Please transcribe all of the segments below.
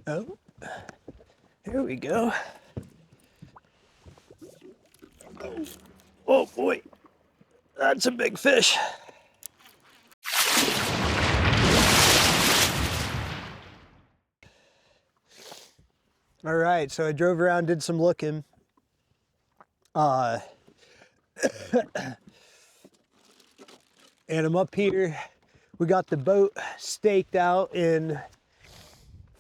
Oh, here we go. Oh boy, that's a big fish. All right, so I drove around, did some looking. And I'm up here. We got the boat staked out in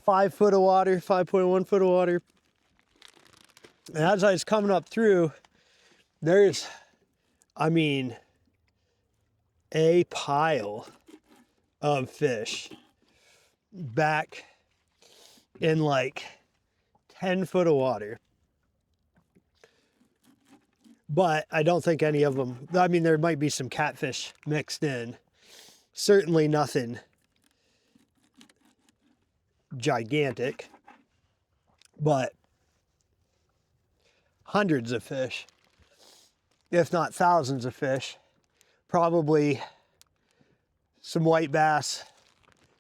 5 foot of water, 5.1 foot of water. And as I was coming up through, there's, I mean, a pile of fish back in like 10 foot of water. But I don't think any of them, I mean, there might be some catfish mixed in. Certainly nothing gigantic, but hundreds of fish, if not thousands of fish. Probably some white bass,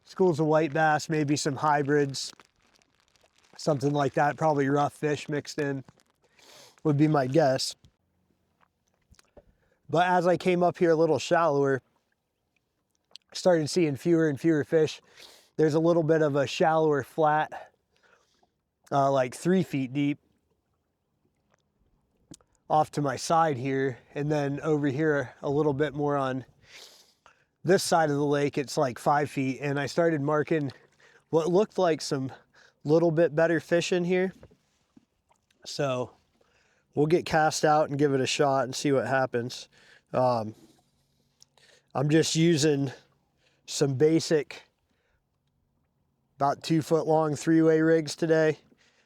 schools of white bass, maybe some hybrids, something like that. Probably rough fish mixed in would be my guess. But as I came up here a little shallower, I started seeing fewer and fewer fish. There's a little bit of a shallower flat, like 3 feet deep, off to my side here. And then over here, a little bit more on this side of the lake, it's like 5 feet. And I started marking what looked like some little bit better fish in here. So we'll get cast out and give it a shot and see what happens. I'm just using some basic, about 2 foot long 3-way rigs today.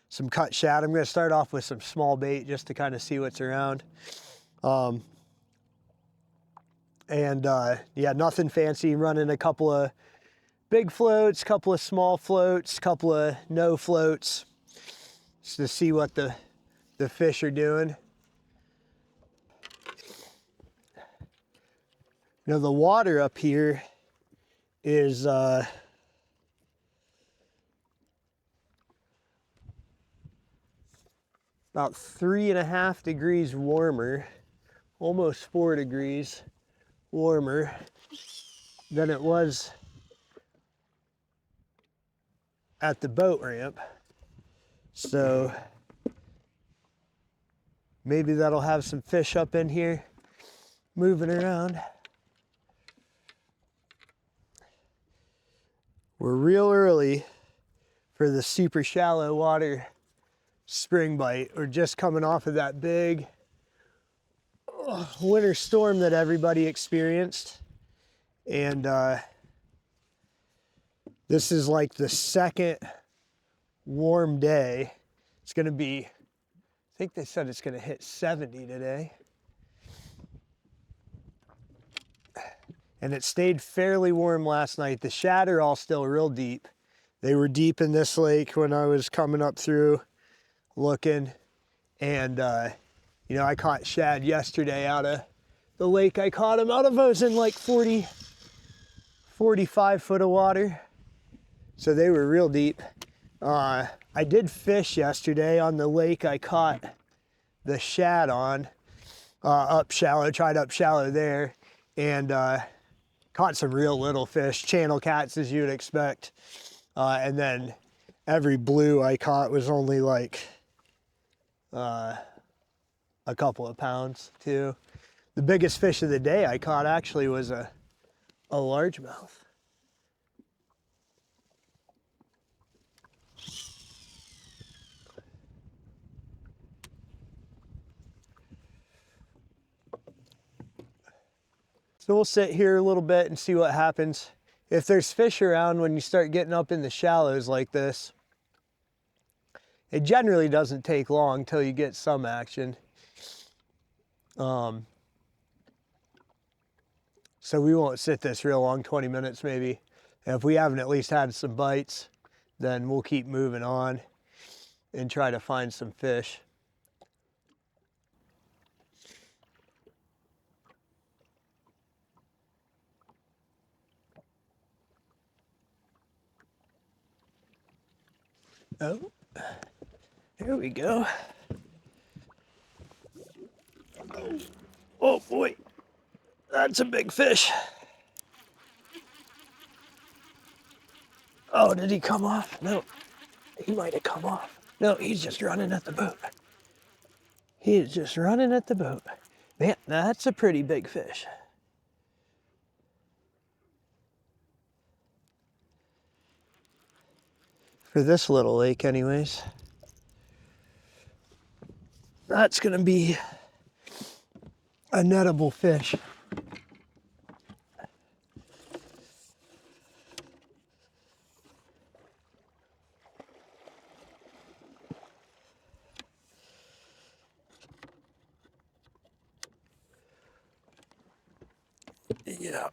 Some cut shad. I'm going to start off with some small bait just to kind of see what's around. Yeah, nothing fancy. Running a couple of big floats, couple of small floats, couple of no floats, just to see what the fish are doing. You know, the water up here is about 3.5 degrees warmer, almost 4 degrees warmer than it was at the boat ramp. So maybe that'll have some fish up in here moving around. We're real early for the super shallow water spring bite. We're just coming off of that big winter storm that everybody experienced. And this is like the second warm day. It's gonna be, I think they said it's gonna hit 70 today. And it stayed fairly warm last night. The shad are all still real deep. They were deep in this lake when I was coming up through looking. And, you know, I caught shad yesterday out of the lake I caught them out of. I was in like 40, 45 foot of water. So they were real deep. I did fish yesterday on the lake I caught the shad on, up shallow, tried up shallow there. And, caught some real little fish, channel cats as you'd expect. And then every blue I caught was only like a couple of pounds too. The biggest fish of the day I caught actually was a largemouth. So we'll sit here a little bit and see what happens. If there's fish around when you start getting up in the shallows like this, it generally doesn't take long till you get some action. So we won't sit this real long, 20 minutes maybe. And if we haven't at least had some bites, then we'll keep moving on and try to find some fish. Oh, there we go. Oh boy, that's a big fish. Oh, did he come off? No, he might have come off. No, he's just running at the boat. He is just running at the boat. Man, that's a pretty big fish. For this little lake anyways. That's gonna be a nettable fish. Yeah.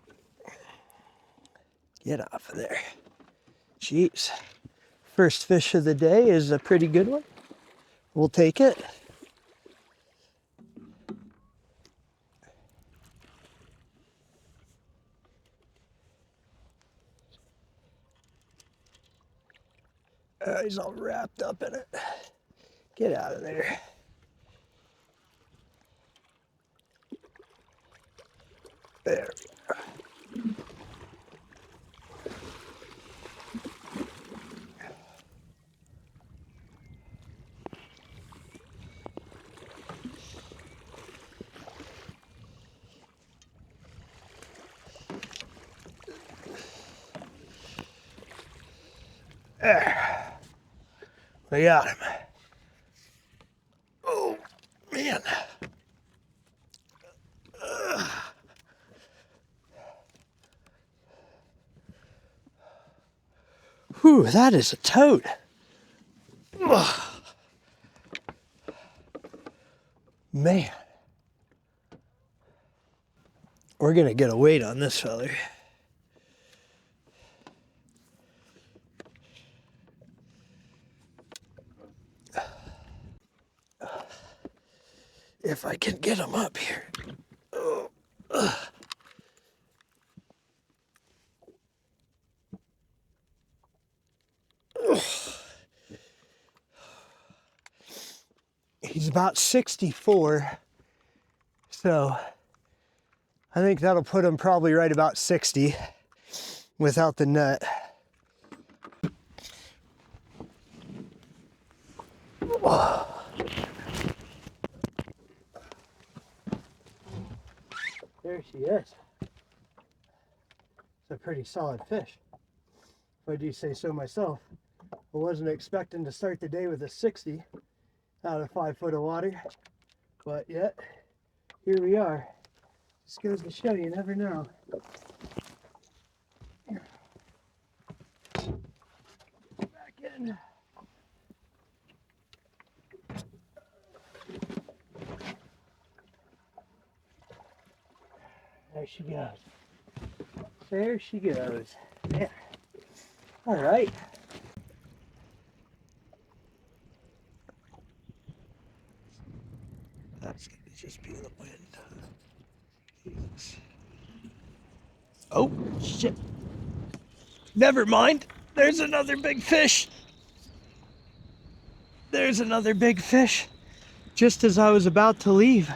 Get off of there. Jeez. First fish of the day is a pretty good one. We'll take it. He's all wrapped up in it. Get out of there. There we go. There. We got him. Oh, man. Whew, that is a toad. Ugh. Man. We're gonna get a weight on this feller. If I can get him up here. Oh. He's about 64, so I think that'll put him probably right about 60 without the net. There she is. It's a pretty solid fish, if I do say so myself. I wasn't expecting to start the day with a 60 out of 5 foot of water, but yet, here we are. Just goes to show you never know. Back in. There she goes. There she goes. Yeah. All right. That's gonna just be the wind. Jesus. Oh, shit. Never mind. There's another big fish. There's another big fish. Just as I was about to leave.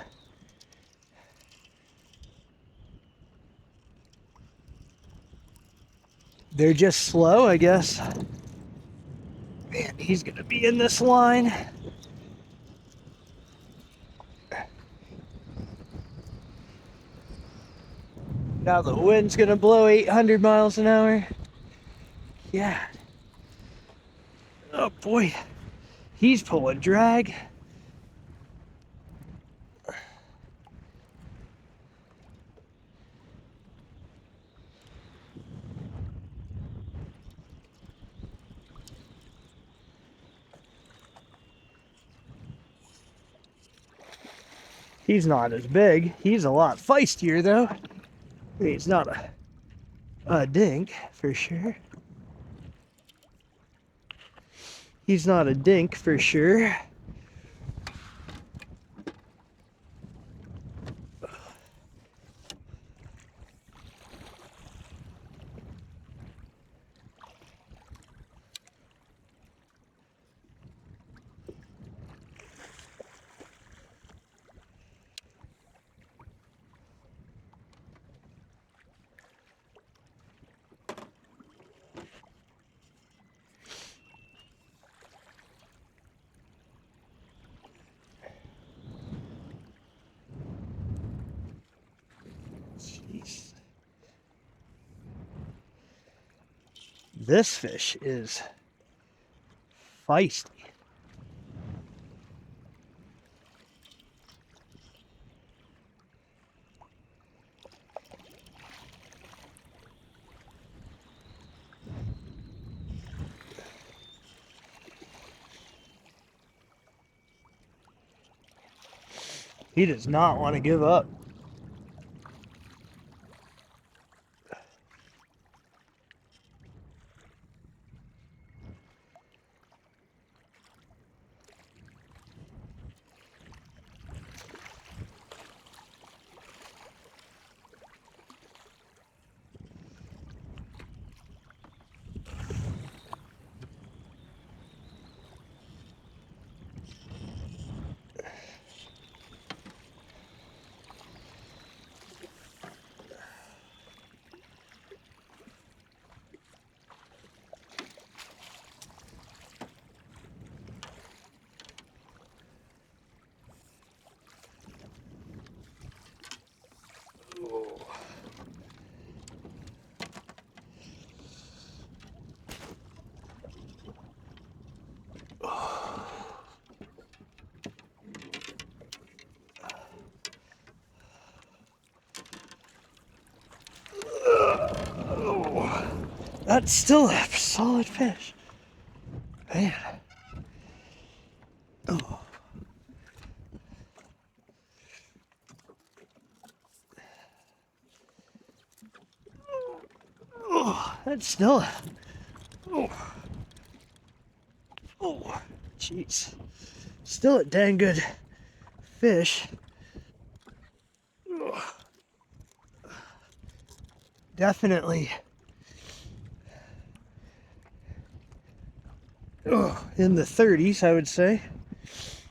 They're just slow, I guess. Man, he's gonna be in this line. Now the wind's gonna blow 800 miles an hour. Yeah. Oh boy, he's pulling drag. He's not as big. He's a lot feistier though. He's not a dink for sure. He's not a dink for sure. This fish is feisty. He does not want to give up. That's still a solid fish. Man. Oh. Oh, that's still a... Oh. Oh, jeez. Still a dang good fish. Oh. Definitely. Oh, in the 30s, I would say.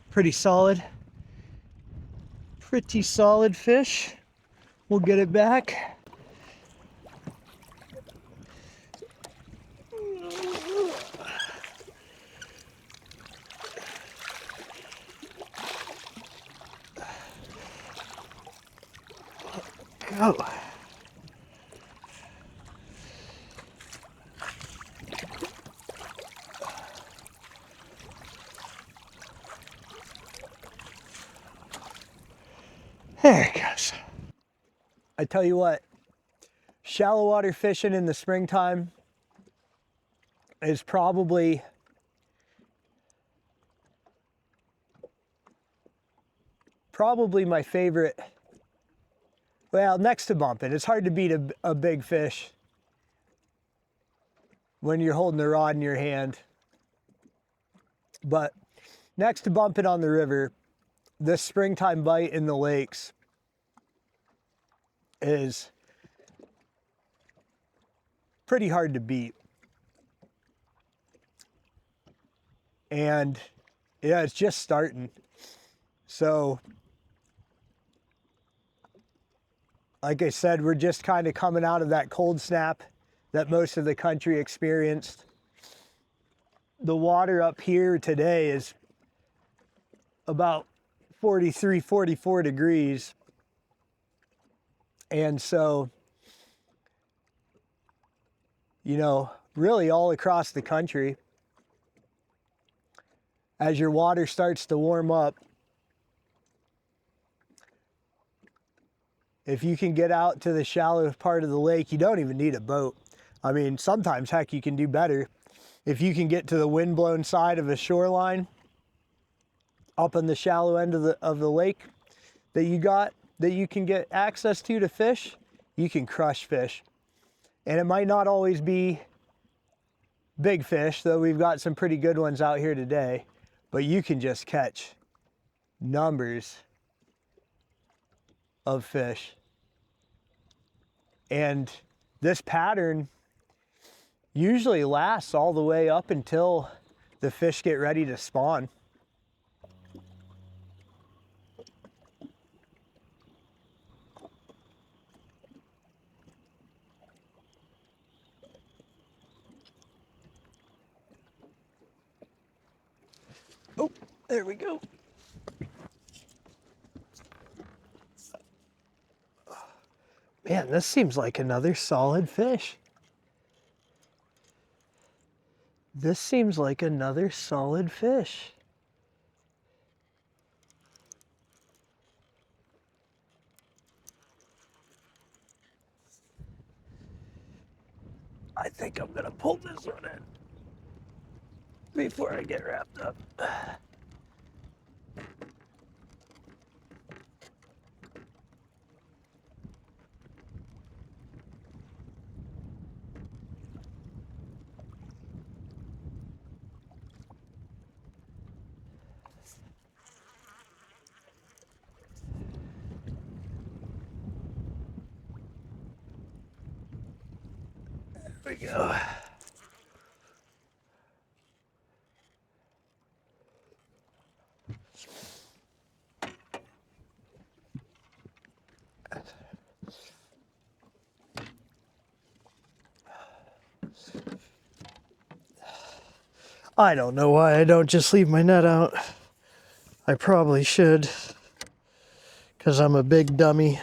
Pretty solid. Pretty solid fish. We'll get it back. Go. There it goes. I tell you what, shallow water fishing in the springtime is probably my favorite. Well, next to bumping. It's hard to beat a big fish when you're holding the rod in your hand. But next to bumping on the river, this springtime bite in the lakes is pretty hard to beat. And yeah, it's just starting. So, like I said, we're just kind of coming out of that cold snap that most of the country experienced. The water up here today is about 43, 44 degrees. And so, you know, really all across the country, as your water starts to warm up, if you can get out to the shallow part of the lake, you don't even need a boat. I mean, sometimes, heck, you can do better. If you can get to the wind-blown side of a shoreline, up on the shallow end of the lake that you can get access to fish, you can crush fish. And it might not always be big fish, though we've got some pretty good ones out here today, but you can just catch numbers of fish. And this pattern usually lasts all the way up until the fish get ready to spawn. Oh, there we go. Man, this seems like another solid fish. This seems like another solid fish. I think I'm gonna pull this one in before I get wrapped up. There we go. I don't know why I don't just leave my net out. I probably should, because I'm a big dummy.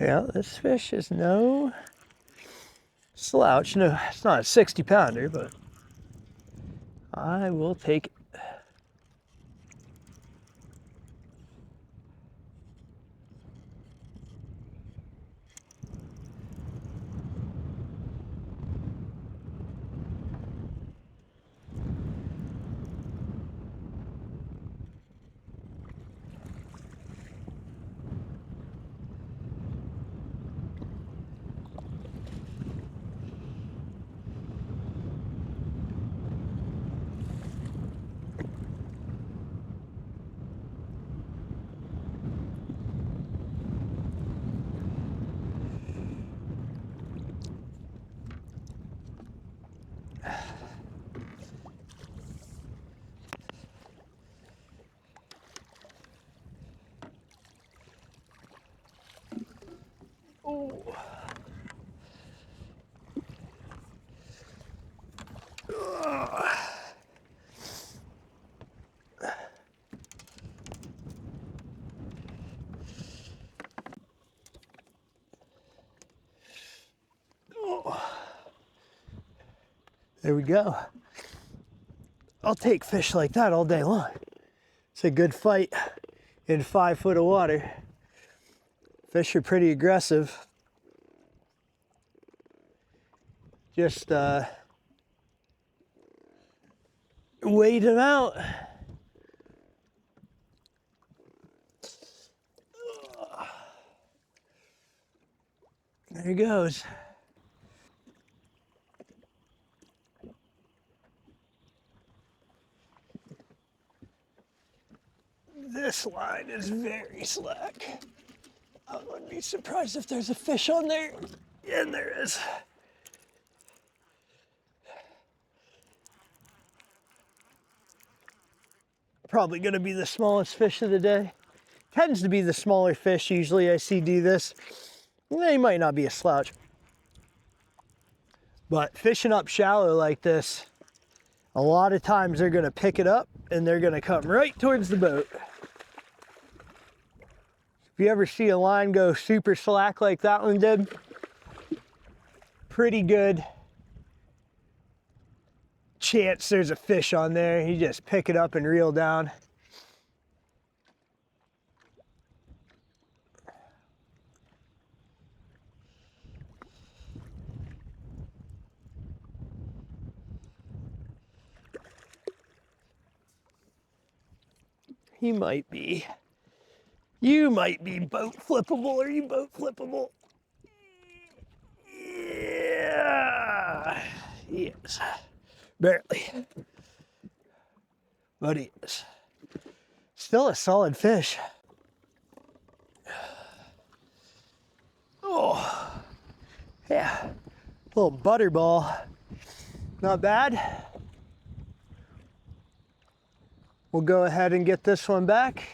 Yeah, this fish is no slouch. No, it's not a 60-pounder, but I will take it. Oh. There we go. I'll take fish like that all day long. It's a good fight in 5 foot of water. Fish are pretty aggressive. Just wait them out. There he goes. This line is very slack. I wouldn't be surprised if there's a fish on there. And there is. Probably gonna be the smallest fish of the day. Tends to be the smaller fish usually I see do this. They might not be a slouch. But fishing up shallow like this, a lot of times they're gonna pick it up and they're gonna come right towards the boat. If you ever see a line go super slack like that one did, pretty good chance there's a fish on there. You just pick it up and reel down. He might be. You might be boat flippable. Are you boat flippable? Yeah. Yes. Barely. but it's still a solid fish. Oh, yeah, little butterball, not bad. We'll go ahead and get this one back.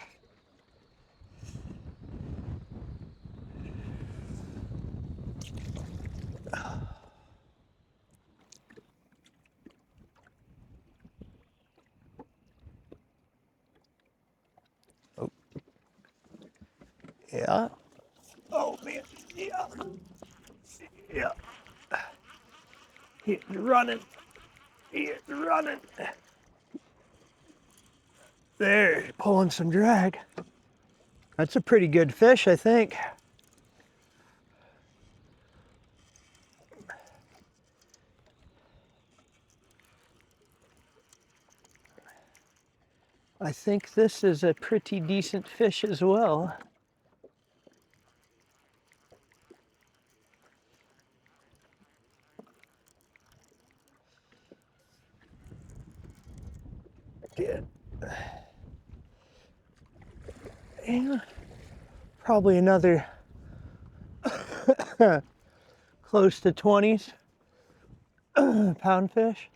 Oh, yeah. Oh man, yeah, yeah. He's running, he's running. There, pulling some drag. That's a pretty good fish, I think. I think this is a pretty decent fish as well. Good. Yeah, probably another close to 20s pound fish.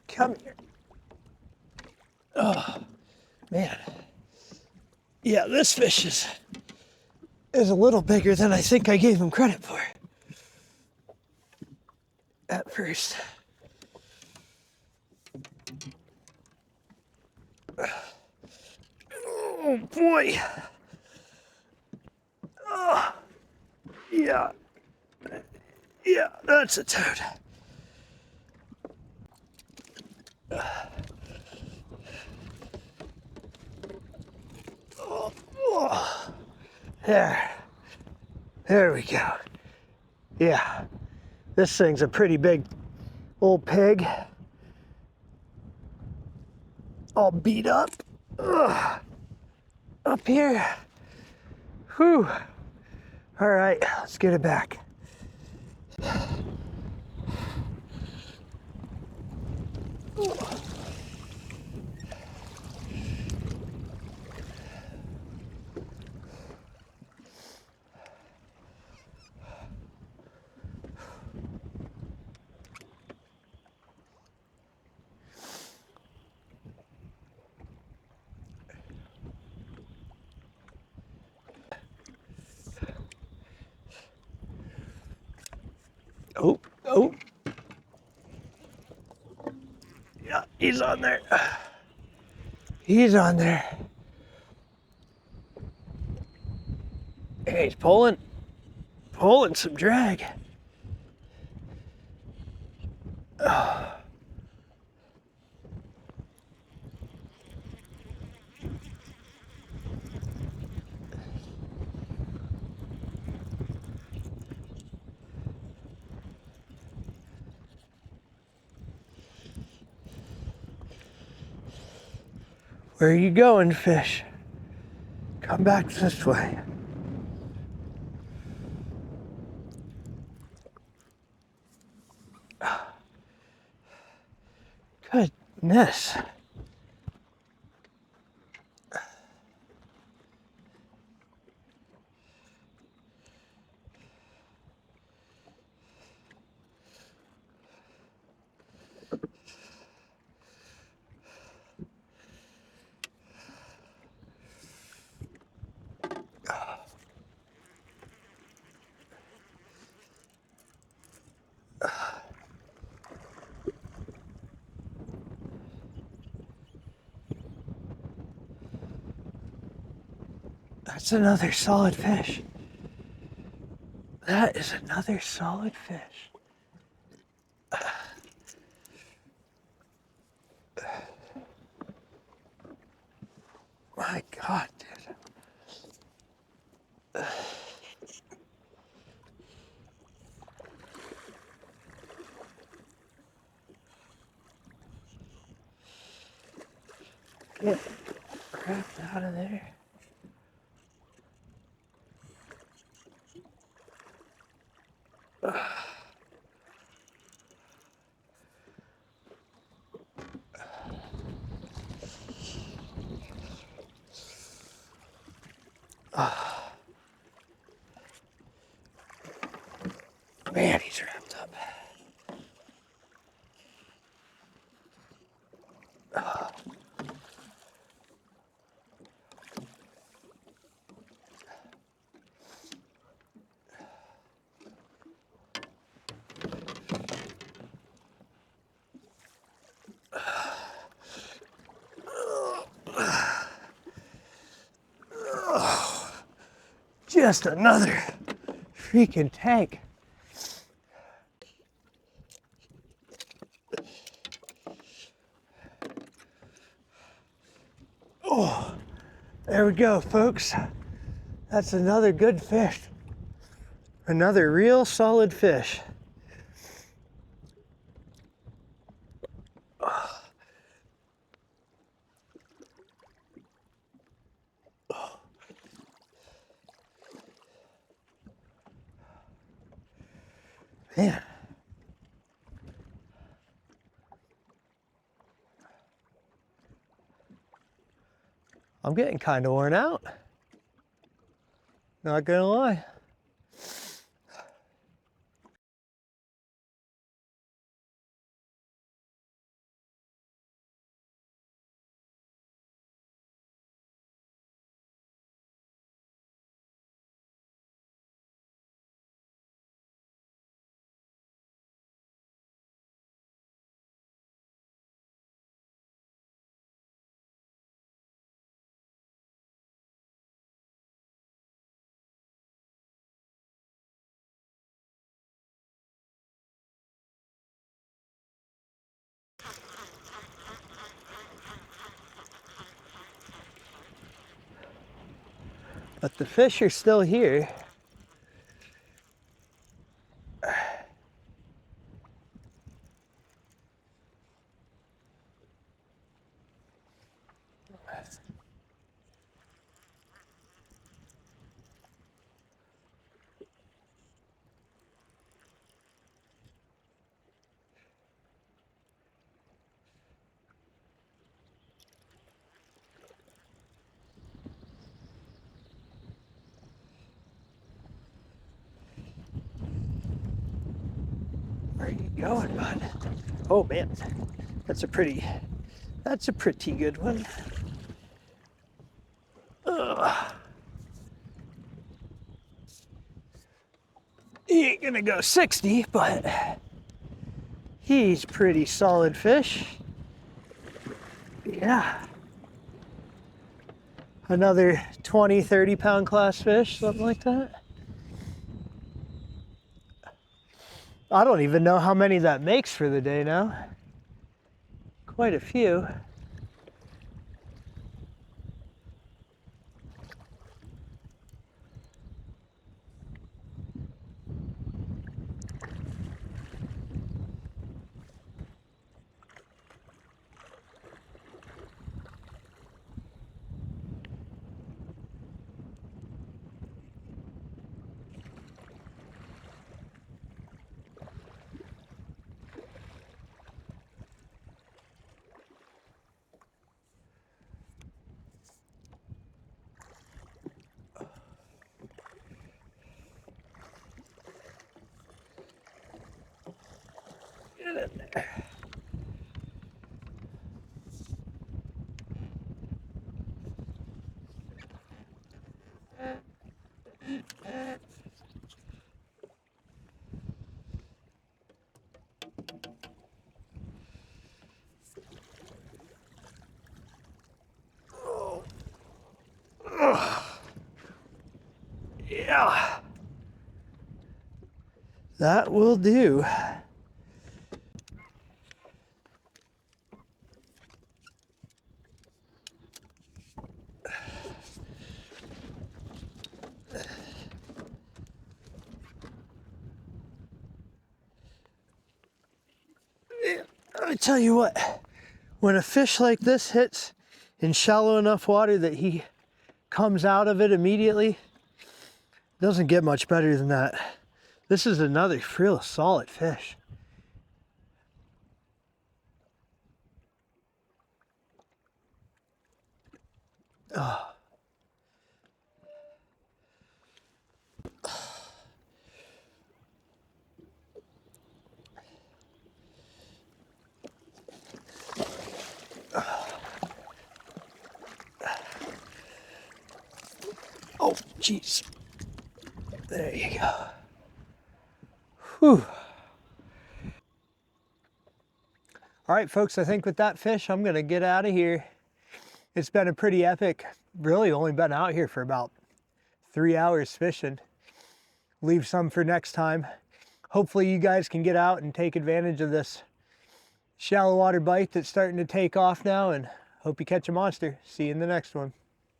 Come here. Oh, man. Yeah, this fish is a little bigger than I think I gave him credit for at first. Oh boy. Oh, yeah. Yeah, that's a toad. Oh, oh. There we go. Yeah, this thing's a pretty big old pig. All beat up. Ugh. Up here. Whew. All right, let's get it back. Oh, oh. Yeah, he's on there. He's on there. Hey, he's pulling some drag. Oh. Where are you going, fish? Come back this way. Goodness. That's another solid fish. That is another solid fish. My God, dude. Get crap out of there. Man, he's wrapped up. Just another freaking tank. Oh, there we go, folks. That's another good fish. Another real solid fish. Man. I'm getting kind of worn out. Not gonna lie. But the fish are still here. Where are you going, bud? Oh man, that's a pretty good one. Ugh. He ain't gonna go 60, but he's pretty solid fish. Yeah. Another 20, 30 pound class fish, something like that. I don't even know how many that makes for the day now. Quite a few. Get in there. Yeah. That will do. I tell you what, when a fish like this hits in shallow enough water that he comes out of it immediately, it doesn't get much better than that. This is another real solid fish. Oh. Oh, jeez. There you go. Whew. All right, folks, I think with that fish, I'm gonna get out of here. It's been a pretty epic, really only been out here for about 3 hours fishing. Leave some for next time. Hopefully you guys can get out and take advantage of this shallow water bite that's starting to take off now, and hope you catch a monster. See you in the next one.